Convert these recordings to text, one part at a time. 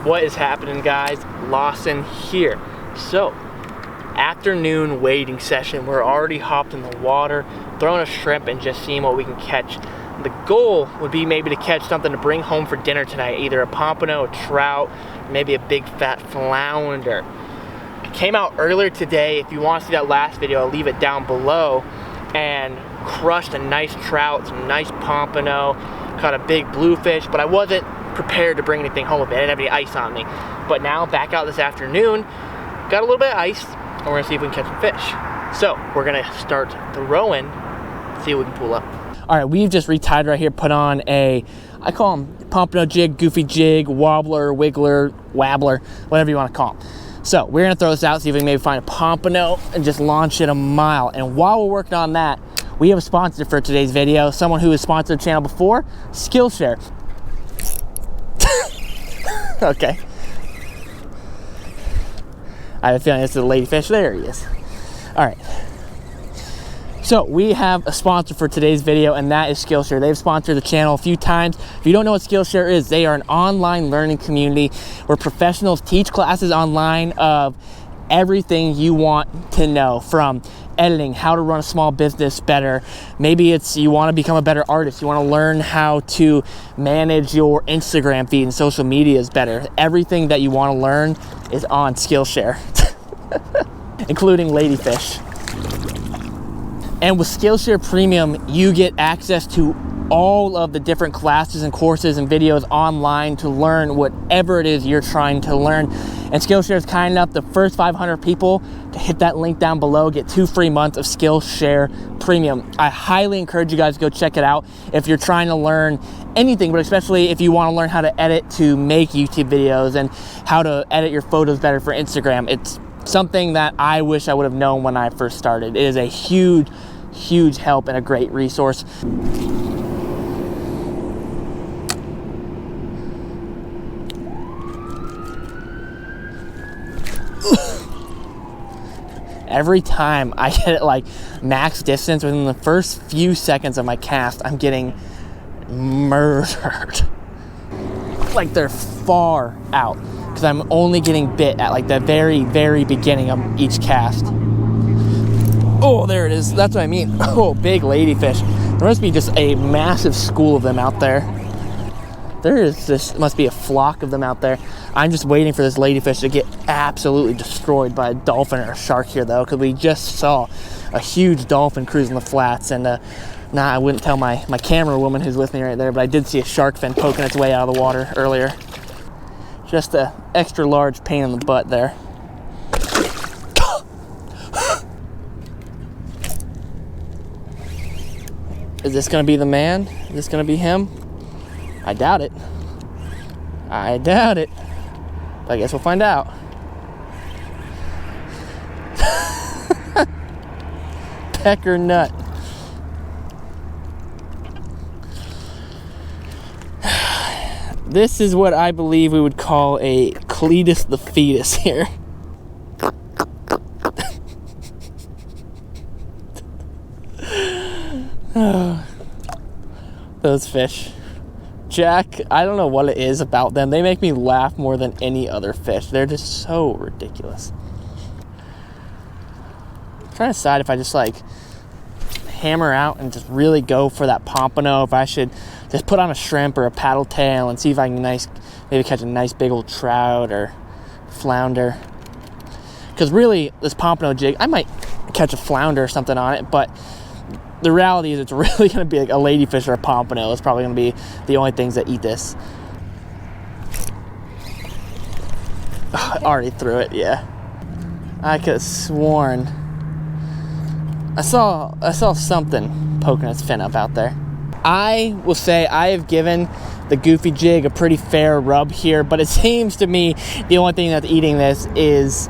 What is happening, guys? Lawson here. So, afternoon wading session. We're already hopped in the water, throwing a shrimp and just seeing what we can catch. The goal would be maybe to catch something to bring home for dinner tonight, either a pompano, a trout, maybe a big fat flounder. I came out earlier today. If you want to see that last video, I'll leave it down below, and crushed a nice trout, some nice pompano, caught a big bluefish, but I wasn't prepared to bring anything home with me. I didn't have any ice on me. But now, back out this afternoon, got a little bit of ice, and we're gonna see if we can catch some fish. So, we're gonna start throwing, see what we can pull up. All right, we've just retied right here, put on a, I call them pompano jig, goofy jig, wobbler, wiggler, wabbler, whatever you wanna call them. So, we're gonna throw this out, see if we can maybe find a pompano and just launch it a mile. And while we're working on that, we have a sponsor for today's video, someone who has sponsored the channel before, Skillshare. Okay. I have a feeling this is a ladyfish. There he is. All right. So we have a sponsor for today's video, and that is Skillshare. They've sponsored the channel a few times. If you don't know what Skillshare is, they are an online learning community where professionals teach classes online of everything you want to know, from editing, how to run a small business better. Maybe it's you want to become a better artist. You want to learn how to manage your Instagram feed and social medias better. Everything that you want to learn is on Skillshare, including ladyfish. And with Skillshare Premium, you get access to all of the different classes and courses and videos online to learn whatever it is you're trying to learn. And Skillshare is kind enough, the first 500 people to hit that link down below, get 2 free months of Skillshare Premium. I highly encourage you guys to go check it out if you're trying to learn anything, but especially if you want to learn how to edit to make YouTube videos and how to edit your photos better for Instagram. It's something that I wish I would have known when I first started. It is a huge, huge help and a great resource. Every time I get it like max distance within the first few seconds of my cast, I'm getting murdered. Like they're far out because I'm only getting bit at like the very, very beginning of each cast. Oh, there it is. That's what I mean. Oh, big ladyfish. There must be just a massive school of them out there. Must be a flock of them out there. I'm just waiting for this ladyfish to get absolutely destroyed by a dolphin or a shark here, though, because we just saw a huge dolphin cruising the flats. And I wouldn't tell my camera woman who's with me right there, but I did see a shark fin poking its way out of the water earlier. Just a extra large pain in the butt there. Is this gonna be the man? Is this gonna be him? I doubt it. I doubt it. But I guess we'll find out. Pecker nut. This is what I believe we would call a Cletus the fetus here. Oh, those fish. Jack, I don't know what it is about them. They make me laugh more than any other fish. They're just so ridiculous. I'm trying to decide if I just like hammer out and just really go for that pompano, if I should just put on a shrimp or a paddle tail and see if I can maybe catch a nice big old trout or flounder. Because really, this pompano jig, I might catch a flounder or something on it, but the reality is it's really going to be like a ladyfish or a pompano. It's probably going to be the only things that eat this. Oh, I already threw it, yeah. I could have sworn I saw something poking its fin up out there. I will say I have given the goofy jig a pretty fair rub here, but it seems to me the only thing that's eating this is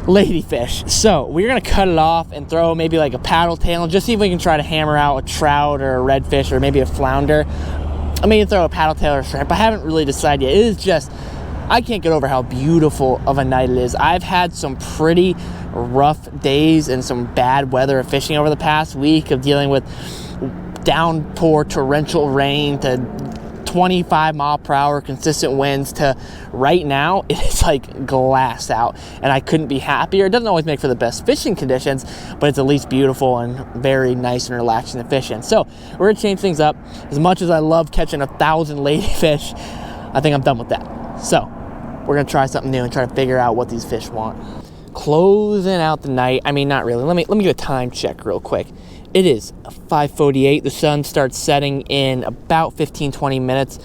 ladyfish. So we're gonna cut it off and throw maybe like a paddle tail and just see if we can try to hammer out a trout or a redfish or maybe a flounder. I mean, throw a paddle tail or shrimp. I haven't really decided yet. It is just, I can't get over how beautiful of a night it is. I've had some pretty rough days and some bad weather of fishing over the past week, of dealing with downpour torrential rain to 25-mile-per-hour consistent winds, to right now it is like glass out, and I couldn't be happier. It doesn't always make for the best fishing conditions, but it's at least beautiful and very nice and relaxing to fish in. So we're gonna change things up. As much as I love catching 1,000 ladyfish, I think I'm done with that. So we're gonna try something new and try to figure out what these fish want. Closing out the night. I mean, not really. Let me do a time check real quick. It is 5:48. The sun starts setting in about 15-20 minutes.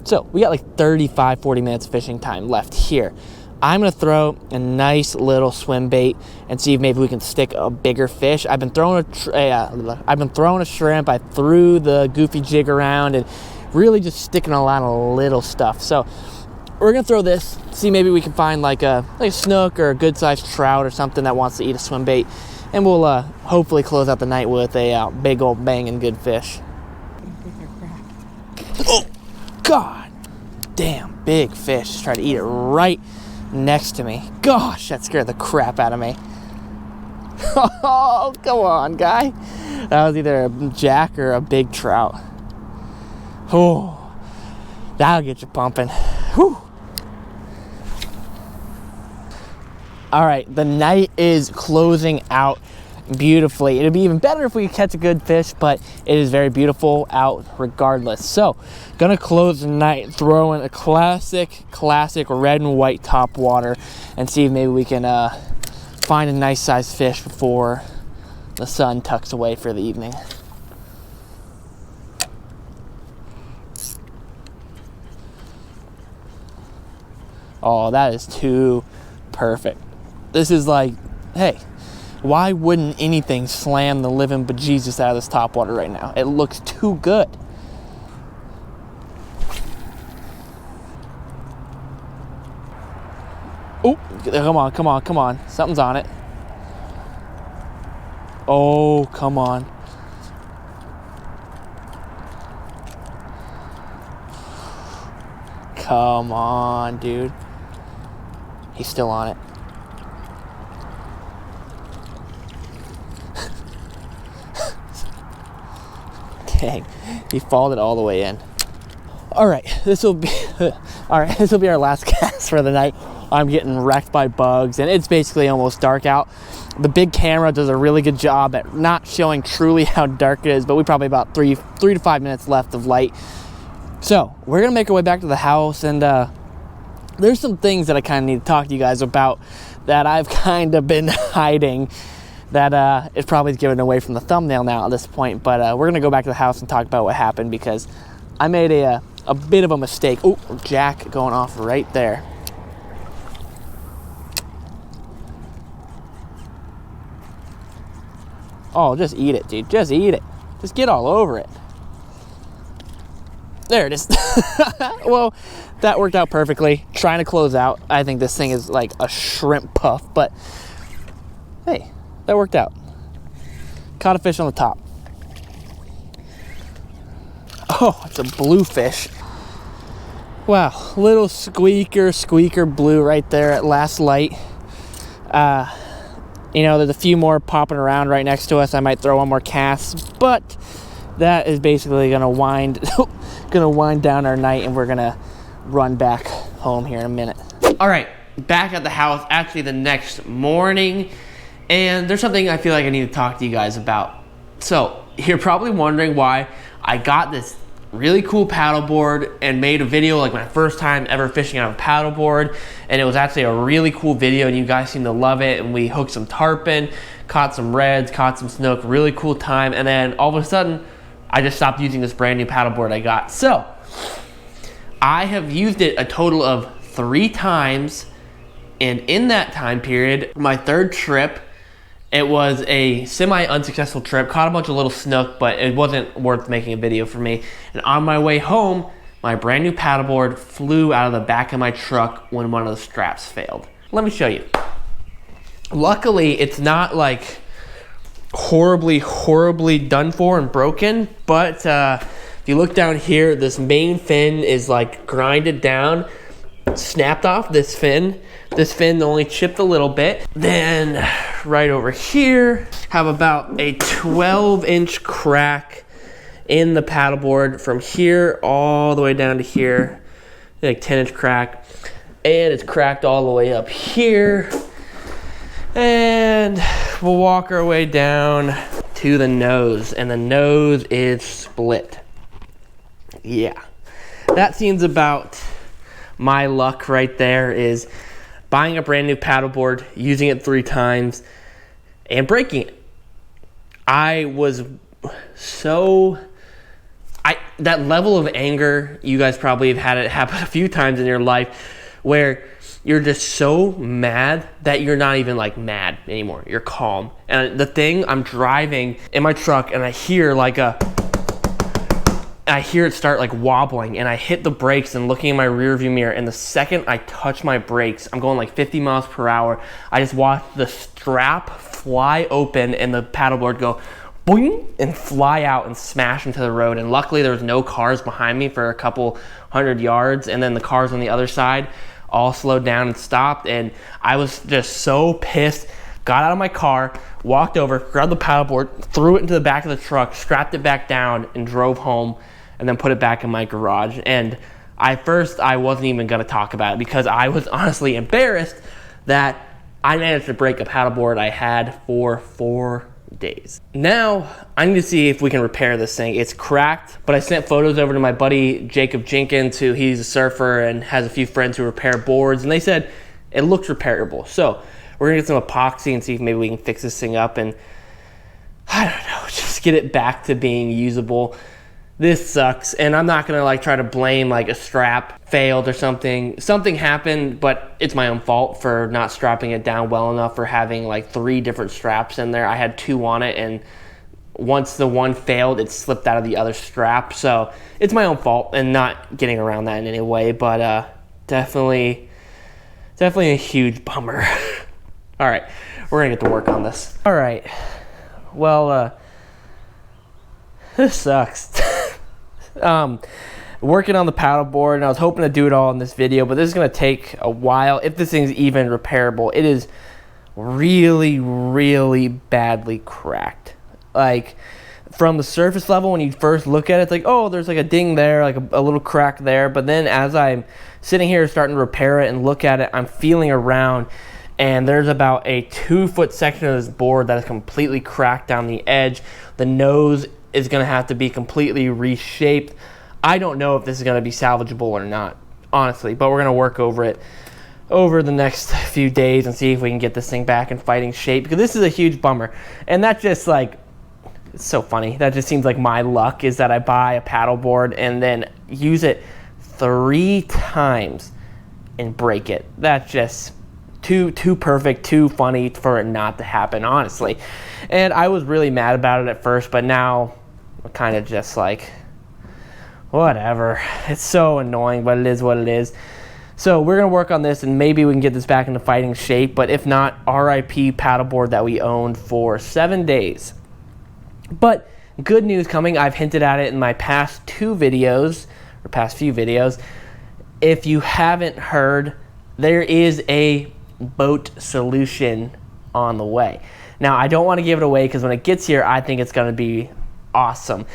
So we got like 35-40 minutes of fishing time left here. I'm gonna throw a nice little swim bait and see if maybe we can stick a bigger fish. I've been throwing a shrimp. I threw the goofy jig around and really just sticking a lot of little stuff. So we're gonna throw this, see maybe we can find like a snook or a good sized trout or something that wants to eat a swim bait. And we'll hopefully close out the night with a big old banging good fish. Oh, God. Damn, big fish. Just tried to eat it right next to me. Gosh, that scared the crap out of me. Oh, come on, guy. That was either a jack or a big trout. Oh, that'll get you pumping. Whew. All right, the night is closing out beautifully. It'd be even better if we could catch a good fish, but it is very beautiful out regardless. So, gonna close the night throwing a classic red and white top water and see if maybe we can find a nice sized fish before the sun tucks away for the evening. Oh, that is too perfect. This is like, hey, why wouldn't anything slam the living bejesus out of this topwater right now? It looks too good. Oh, come on. Something's on it. Oh, come on. Come on, dude. He's still on it. Dang, he followed it all the way in. All right, this will be our last cast for the night. I'm getting wrecked by bugs, and it's basically almost dark out. The big camera does a really good job at not showing truly how dark it is, but we probably about 3 to 5 minutes left of light. So we're gonna make our way back to the house, and there's some things that I kind of need to talk to you guys about that I've kind of been hiding, that is probably given away from the thumbnail now at this point. But we're gonna go back to the house and talk about what happened, because I made a bit of a mistake. Oh, jack going off right there. Oh, just eat it, dude. Just eat it. Just get all over it. There it is. Well, that worked out perfectly. Trying to close out. I think this thing is like a shrimp puff, but hey, that worked out. Caught a fish on the top. Oh, it's a bluefish. Wow, little squeaker blue right there at last light. You know, there's a few more popping around right next to us. I might throw one more cast, but that is basically gonna wind down our night, and we're gonna run back home here in a minute. All right, back at the house, actually the next morning, and there's something I feel like I need to talk to you guys about. So you're probably wondering why I got this really cool paddleboard and made a video, like my first time ever fishing on a paddleboard, and it was actually a really cool video, and you guys seem to love it. And we hooked some tarpon, caught some reds, caught some snook, really cool time. And then all of a sudden I just stopped using this brand new paddleboard I got. So I have used it a total of 3 times, and in that time period, my third trip, It was a semi-unsuccessful trip. Caught a bunch of little snook, but it wasn't worth making a video for me. And on my way home, my brand new paddleboard flew out of the back of my truck when one of the straps failed. Let me show you. Luckily, it's not like horribly done for and broken, but if you look down here, this main fin is like grinded down, snapped off this fin. This fin only chipped a little bit. Then right over here, have about a 12-inch crack in the paddleboard from here all the way down to here, like 10-inch crack. And it's cracked all the way up here. And we'll walk our way down to the nose, and the nose is split. Yeah, that seems about my luck right there, is buying a brand new paddleboard, using it 3 times, and breaking it. I was so... that level of anger, you guys probably have had it happen a few times in your life, where you're just so mad that you're not even like mad anymore. You're calm. And the thing, I'm driving in my truck and I hear like I hear it start like wobbling, and I hit the brakes and looking in my rear view mirror, and the second I touch my brakes, I'm going like 50 miles per hour. I just watched the strap fly open and the paddleboard go boing and fly out and smash into the road. And luckily there was no cars behind me for a couple 100 yards, and then the cars on the other side all slowed down and stopped. And I was just so pissed. Got out of my car, walked over, grabbed the paddleboard, threw it into the back of the truck, strapped it back down, and drove home, and then put it back in my garage. And first I wasn't even gonna talk about it because I was honestly embarrassed that I managed to break a paddleboard I had for 4 days. Now I need to see if we can repair this thing. It's cracked, but I sent photos over to my buddy Jacob Jenkins, who he's a surfer and has a few friends who repair boards, and they said it looks repairable. So we're gonna get some epoxy and see if maybe we can fix this thing up and, I don't know, just get it back to being usable. This sucks, and I'm not gonna like try to blame like a strap failed or something. Something happened, but it's my own fault for not strapping it down well enough, for having like 3 different straps in there. I had 2 on it, and once the one failed, it slipped out of the other strap. So it's my own fault and not getting around that in any way, but definitely a huge bummer. All right, we're gonna get to work on this. All right, well, this sucks. Working on the paddleboard, and I was hoping to do it all in this video, but this is going to take a while if this thing's even repairable. It is really badly cracked. Like, from the surface level, when you first look at it, it's like, oh, there's like a ding there, like a little crack there. But then as I'm sitting here starting to repair it and look at it, I'm feeling around, and there's about a 2-foot section of this board that is completely cracked down the edge. The nose is going to have to be completely reshaped. I don't know if this is going to be salvageable or not, honestly, but we're going to work over it over the next few days and see if we can get this thing back in fighting shape, because this is a huge bummer. And that just like, it's so funny. That just seems like my luck, is that I buy a paddleboard and then use it 3 times and break it. That's just too perfect, too funny for it not to happen, honestly. And I was really mad about it at first, but now I'm kind of just like, whatever. It's so annoying, but it is what it is. So we're gonna work on this, and maybe we can get this back into fighting shape. But if not, RIP paddleboard that we owned for 7 days. But good news coming. I've hinted at it in my past 2 videos, or past few videos. If you haven't heard, there is a boat solution on the way. Now, I don't want to give it away, because when it gets here, I think it's going to be awesome.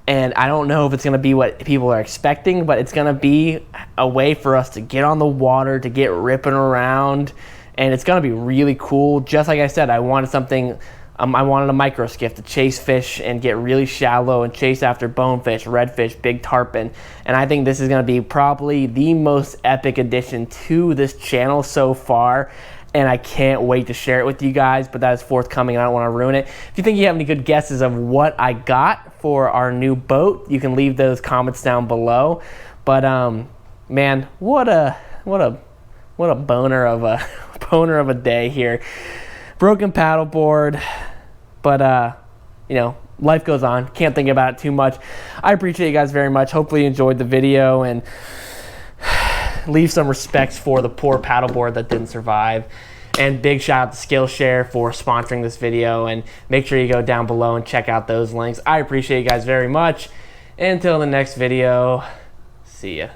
And I don't know if it's going to be what people are expecting, but it's going to be a way for us to get on the water, to get ripping around, and it's going to be really cool. Just like I said, I wanted something, I wanted a micro skiff to chase fish and get really shallow and chase after bonefish, redfish, big tarpon. And I think this is going to be probably the most epic addition to this channel so far. And I can't wait to share it with you guys, but that is forthcoming. I don't want to ruin it. If you think you have any good guesses of what I got for our new boat, you can leave those comments down below. But man, what a boner of a day here. broken paddleboard, but you know, life goes on. Can't think about it too much. I appreciate you guys very much. Hopefully you enjoyed the video, and leave some respects for the poor paddleboard that didn't survive. And big shout out to Skillshare for sponsoring this video, and make sure you go down below and check out those links. I appreciate you guys very much. Until the next video, see ya.